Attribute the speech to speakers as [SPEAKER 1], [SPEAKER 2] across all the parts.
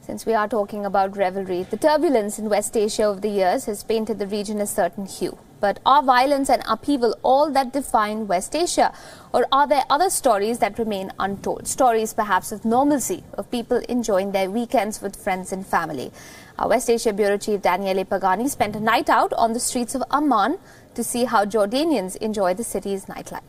[SPEAKER 1] Since we are talking about revelry, the turbulence in West Asia over the years has painted the region a certain hue. But are violence and upheaval all that define West Asia? Or are there other stories that remain untold? Stories perhaps of normalcy, of people enjoying their weekends with friends and family. Our West Asia Bureau Chief Daniele Pagani spent a night out on the streets of Amman to see how Jordanians enjoy the city's nightlife.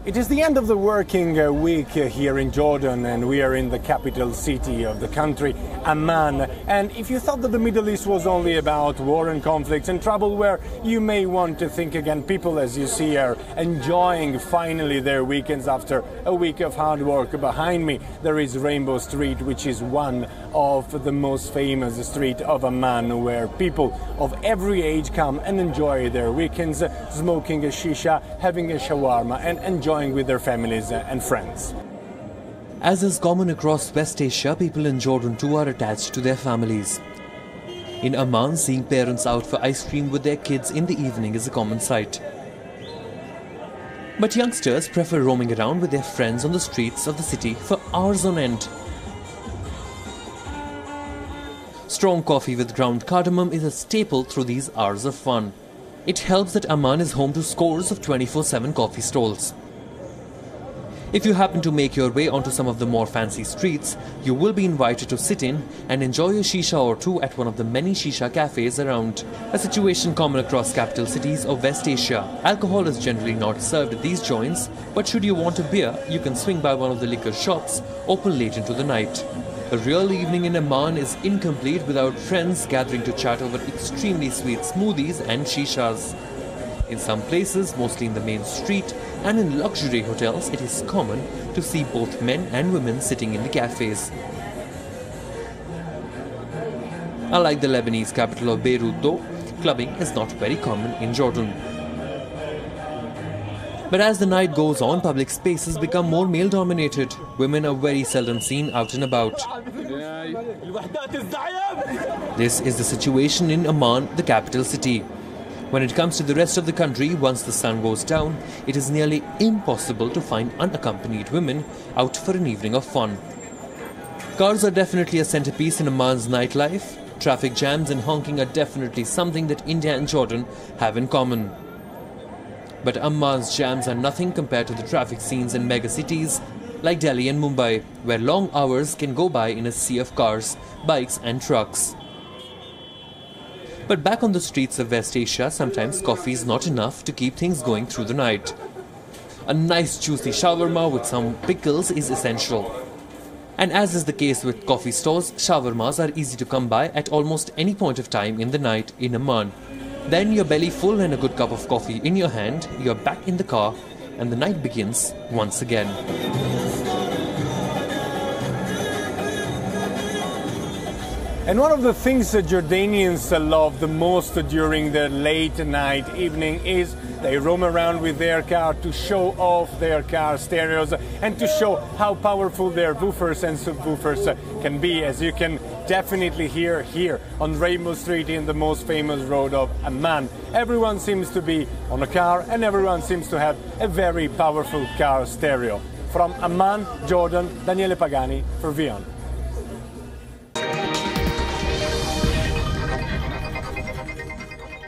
[SPEAKER 2] It is the end of the working week here in Jordan, and we are in the capital city of the country, Amman. And if you thought that the Middle East was only about war and conflicts and trouble, where you may want to think again, people, as you see, are enjoying finally their weekends after a week of hard work. Behind me there is Rainbow Street, which is one of the most famous streets of Amman, where people of every age come and enjoy their weekends, smoking a shisha, having a shawarma and enjoying with their families and friends.
[SPEAKER 3] As is common across West Asia, people in Jordan too are attached to their families. In Amman, seeing parents out for ice cream with their kids in the evening is a common sight. But youngsters prefer roaming around with their friends on the streets of the city for hours on end. Strong coffee with ground cardamom is a staple through these hours of fun. It helps that Amman is home to scores of 24/7 coffee stalls. If you happen to make your way onto some of the more fancy streets, you will be invited to sit in and enjoy a shisha or two at one of the many shisha cafes around. A situation common across capital cities of West Asia. Alcohol is generally not served at these joints, but should you want a beer, you can swing by one of the liquor shops, open late into the night. A real evening in Amman is incomplete without friends gathering to chat over extremely sweet smoothies and shishas. In some places, mostly in the main street and in luxury hotels, it is common to see both men and women sitting in the cafes. Unlike the Lebanese capital of Beirut though, clubbing is not very common in Jordan. But as the night goes on, public spaces become more male-dominated. Women are very seldom seen out and about. This is the situation in Amman, the capital city. When it comes to the rest of the country, once the sun goes down, it is nearly impossible to find unaccompanied women out for an evening of fun. Cars are definitely a centerpiece in Amman's nightlife. Traffic jams and honking are definitely something that India and Jordan have in common. But Amman's jams are nothing compared to the traffic scenes in megacities like Delhi and Mumbai, where long hours can go by in a sea of cars, bikes and trucks. But back on the streets of West Asia, sometimes coffee is not enough to keep things going through the night. A nice juicy shawarma with some pickles is essential. And as is the case with coffee stores, shawarmas are easy to come by at almost any point of time in the night in Amman. Then your belly full and a good cup of coffee in your hand, you're back in the car and the night begins once again.
[SPEAKER 2] And one of the things that Jordanians love the most during their late night evening is they roam around with their car to show off their car stereos and to show how powerful their woofers and subwoofers can be, as you can definitely hear here on Rainbow Street in the most famous road of Amman. Everyone seems to be on a car and everyone seems to have a very powerful car stereo. From Amman, Jordan, Daniele Pagani for WION.